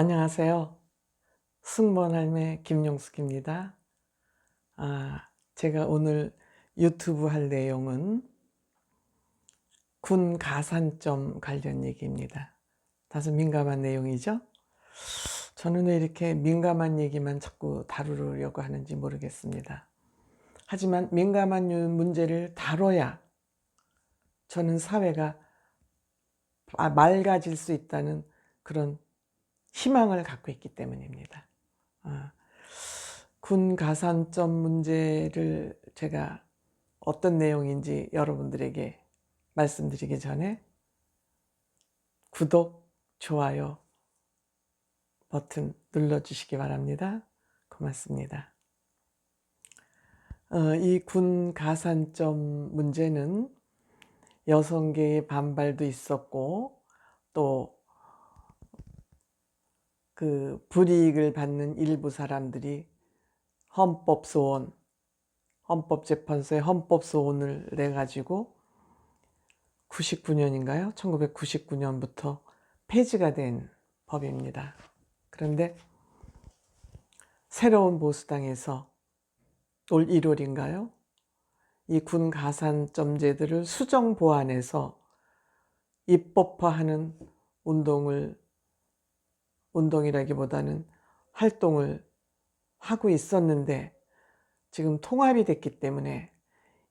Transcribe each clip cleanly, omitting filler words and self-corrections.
안녕하세요. 승무원 할매 김용숙입니다. 제가 오늘 유튜브 할 내용은 군 가산점 관련 얘기입니다. 다소 민감한 내용이죠? 저는 왜 이렇게 민감한 얘기만 자꾸 다루려고 하는지 모르겠습니다. 하지만 민감한 문제를 다뤄야 저는 사회가 맑아질 수 있다는 그런 희망을 갖고 있기 때문입니다. 군 가산점 문제를 제가 어떤 내용인지 여러분들에게 말씀드리기 전에 구독, 좋아요 버튼 눌러주시기 바랍니다. 고맙습니다. 이 군 가산점 문제는 여성계의 반발도 있었고, 또 그 불이익을 받는 일부 사람들이 헌법재판소에 헌법소원을 내가지고 99년인가요? 1999년부터 폐지가 된 법입니다. 그런데 새로운 보수당에서 올 1월인가요? 이 군 가산점제들을 수정 보완해서 입법화하는 운동이라기보다는 활동을 하고 있었는데, 지금 통합이 됐기 때문에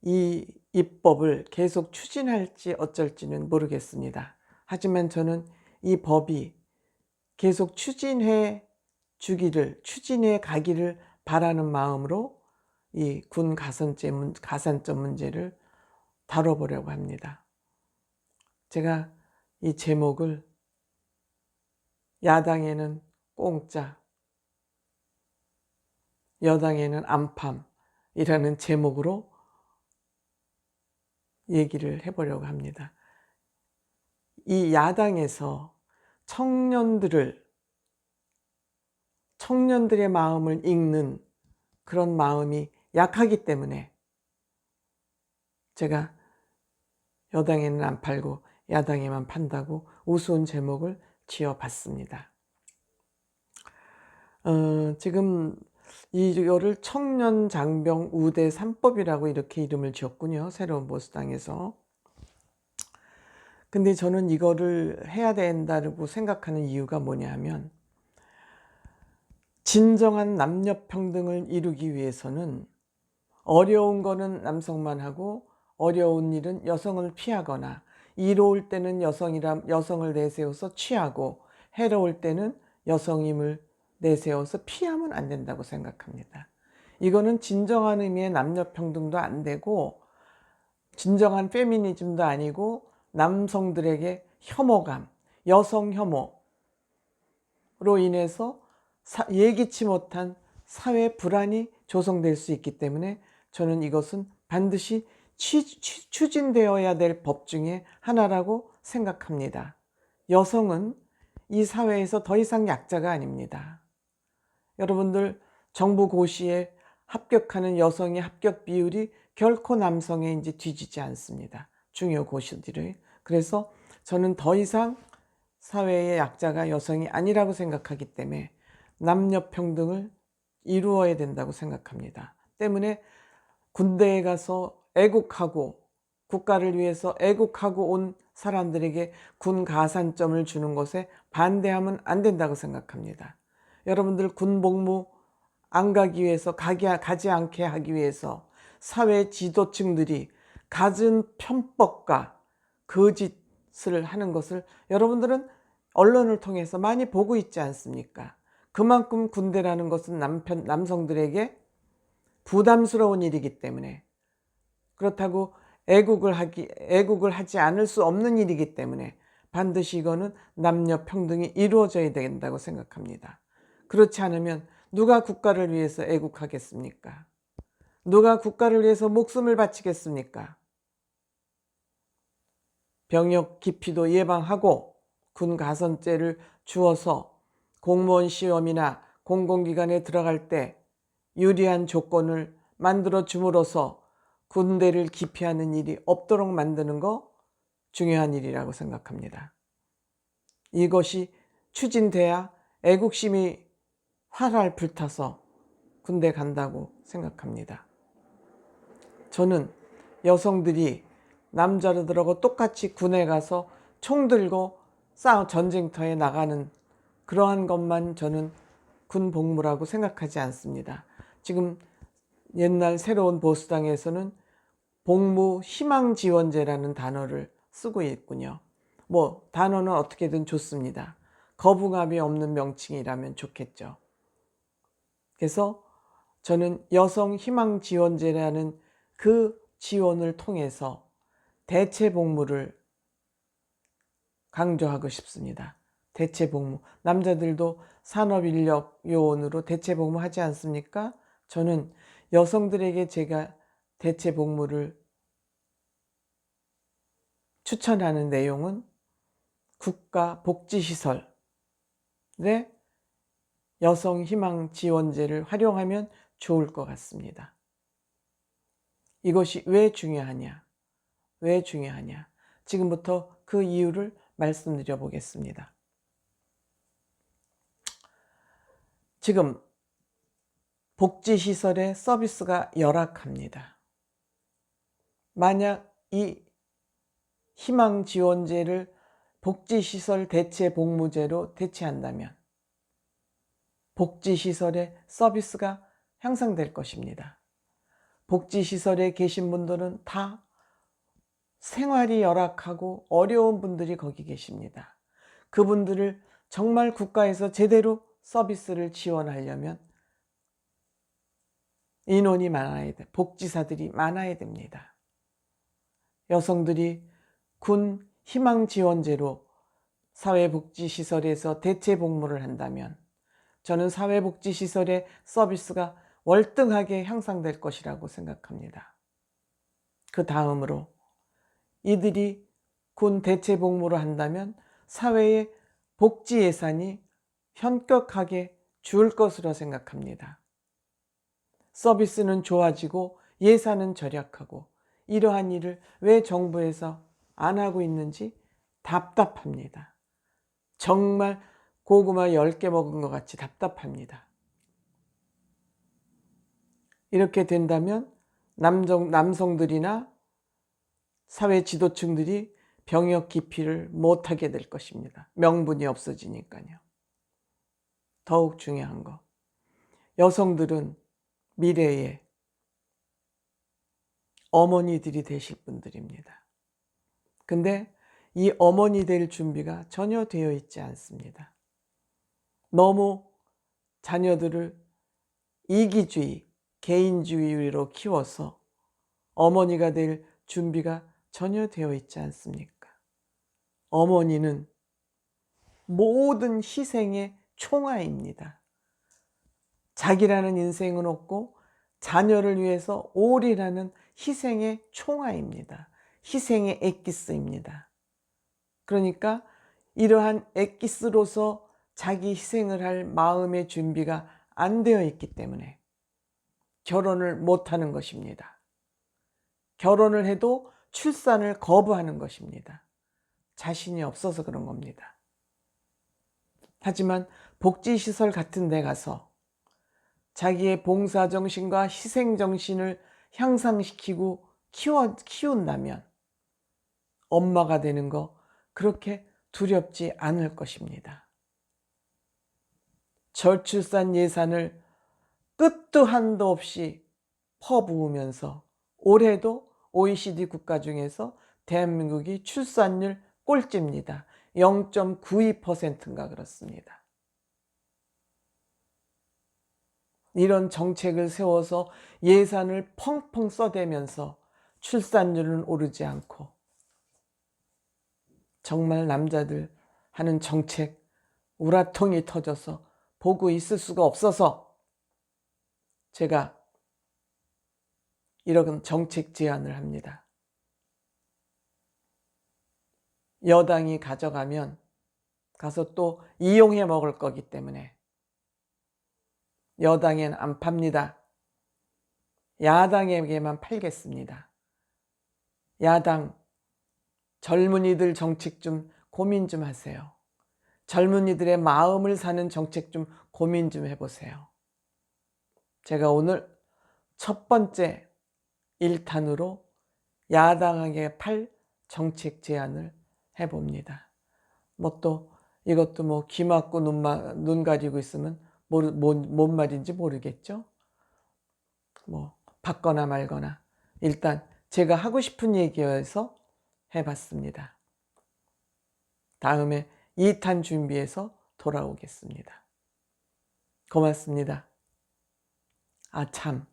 이 입법을 계속 추진할지 어쩔지는 모르겠습니다. 하지만 저는 이 법이 계속 추진해 가기를 바라는 마음으로 이 군 가산점 문제를 다뤄보려고 합니다. 제가 이 제목을 야당에는 공짜, 여당에는 안팜이라는 제목으로 얘기를 해보려고 합니다. 이 야당에서 청년들의 마음을 읽는 그런 마음이 약하기 때문에 제가 여당에는 안 팔고 야당에만 판다고 우스운 제목을 지어봤습니다. 지금 이거를 청년장병 우대 3법이라고 이렇게 이름을 지었군요. 새로운 보수당에서. 근데 저는 이거를 해야 된다고 생각하는 이유가 뭐냐 하면, 진정한 남녀평등을 이루기 위해서는 어려운 거는 남성만 하고 어려운 일은 여성을 피하거나, 이로울 때는 여성을 내세워서 취하고, 해로울 때는 여성임을 내세워서 피하면 안 된다고 생각합니다. 이거는 진정한 의미의 남녀평등도 안 되고 진정한 페미니즘도 아니고 남성들에게 혐오감, 여성 혐오로 인해서 예기치 못한 사회 불안이 조성될 수 있기 때문에 저는 이것은 반드시 추진되어야 될 법 중에 하나라고 생각합니다. 여성은 이 사회에서 더 이상 약자가 아닙니다. 여러분들, 정부 고시에 합격하는 여성의 합격 비율이 결코 남성에 이제 뒤지지 않습니다. 중요 고시들이. 그래서 저는 더 이상 사회의 약자가 여성이 아니라고 생각하기 때문에 남녀 평등을 이루어야 된다고 생각합니다. 때문에 군대에 가서 애국하고 국가를 위해서 애국하고 온 사람들에게 군 가산점을 주는 것에 반대하면 안 된다고 생각합니다. 여러분들 군 복무 안 가기 위해서, 가지 않게 하기 위해서 사회 지도층들이 갖은 편법과 거짓을 하는 것을 여러분들은 언론을 통해서 많이 보고 있지 않습니까? 그만큼 군대라는 것은 남성들에게 부담스러운 일이기 때문에, 그렇다고 애국을 하지 않을 수 없는 일이기 때문에 반드시 이거는 남녀 평등이 이루어져야 된다고 생각합니다. 그렇지 않으면 누가 국가를 위해서 애국하겠습니까? 누가 국가를 위해서 목숨을 바치겠습니까? 병역 기피도 예방하고 군 가산제를 주어서 공무원 시험이나 공공기관에 들어갈 때 유리한 조건을 만들어 줌으로써 군대를 기피하는 일이 없도록 만드는 거 중요한 일이라고 생각합니다. 이것이 추진돼야 애국심이 활활 불타서 군대 간다고 생각합니다. 저는 여성들이 남자들하고 똑같이 군에 가서 총 들고 전쟁터에 나가는 그러한 것만 저는 군 복무라고 생각하지 않습니다. 지금 옛날 새로운 보수당에서는 복무 희망 지원제라는 단어를 쓰고 있군요. 뭐 단어는 어떻게든 좋습니다. 거부감이 없는 명칭이라면 좋겠죠. 그래서 저는 여성 희망 지원제라는 그 지원을 통해서 대체 복무를 강조하고 싶습니다. 대체 복무. 남자들도 산업인력 요원으로 대체 복무 하지 않습니까? 저는 여성들에게 제가 대체 복무를 추천하는 내용은 국가복지시설에 여성희망 지원제를 활용하면 좋을 것 같습니다. 이것이 왜 중요하냐? 왜 중요하냐? 지금부터 그 이유를 말씀드려 보겠습니다. 지금 복지시설의 서비스가 열악합니다. 만약 이 희망지원제를 복지시설 대체 복무제로 대체한다면 복지시설의 서비스가 향상될 것입니다. 복지시설에 계신 분들은 다 생활이 열악하고 어려운 분들이 거기 계십니다. 그분들을 정말 국가에서 제대로 서비스를 지원하려면 인원이 많아야 돼. 복지사들이 많아야 됩니다. 여성들이 군 희망지원제로 사회복지시설에서 대체 복무를 한다면 저는 사회복지시설의 서비스가 월등하게 향상될 것이라고 생각합니다. 그 다음으로 이들이 군 대체 복무를 한다면 사회의 복지 예산이 현격하게 줄 것으로 생각합니다. 서비스는 좋아지고 예산은 절약하고 이러한 일을 왜 정부에서 안 하고 있는지 답답합니다. 정말 고구마 10개 먹은 것 같이 답답합니다. 이렇게 된다면 남성들이나 사회 지도층들이 병역 기피를 못하게 될 것입니다. 명분이 없어지니까요. 더욱 중요한 거, 여성들은 미래에 어머니들이 되실 분들입니다. 근데 이 어머니 될 준비가 전혀 되어 있지 않습니다. 너무 자녀들을 이기주의, 개인주의로 키워서 어머니가 될 준비가 전혀 되어 있지 않습니까? 어머니는 모든 희생의 총화입니다. 자기라는 인생은 없고 자녀를 위해서 올인하는 희생의 총화입니다. 희생의 엑기스입니다. 그러니까 이러한 엑기스로서 자기 희생을 할 마음의 준비가 안 되어 있기 때문에 결혼을 못하는 것입니다. 결혼을 해도 출산을 거부하는 것입니다. 자신이 없어서 그런 겁니다. 하지만 복지시설 같은 데 가서 자기의 봉사정신과 희생정신을 향상시키고 키운다면 엄마가 되는 거 그렇게 두렵지 않을 것입니다. 저출산 예산을 끝도 한도 없이 퍼부으면서 올해도 OECD 국가 중에서 대한민국이 출산율 꼴찌입니다. 0.92%인가 그렇습니다. 이런 정책을 세워서 예산을 펑펑 써대면서 출산율은 오르지 않고 정말 남자들 하는 정책 우라통이 터져서 보고 있을 수가 없어서 제가 이런 정책 제안을 합니다. 여당이 가져가면 가서 또 이용해 먹을 거기 때문에 여당엔 안 팝니다. 야당에게만 팔겠습니다. 야당 젊은이들 정책 좀 고민 좀 하세요. 젊은이들의 마음을 사는 정책 좀 고민 좀 해보세요. 제가 오늘 첫 번째 1탄으로 야당에게 팔 정책 제안을 해봅니다. 뭐 또 이것도 뭐 귀 막고 눈 가리고 있으면 뭔 말인지 모르겠죠. 뭐 받거나 말거나 일단 제가 하고 싶은 얘기여서 해봤습니다. 다음에 2탄 준비해서 돌아오겠습니다. 고맙습니다. 아, 참.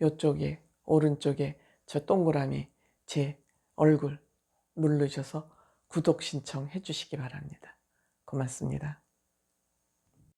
요쪽에 오른쪽에 저 동그라미 제 얼굴 누르셔서 구독 신청해 주시기 바랍니다. 고맙습니다.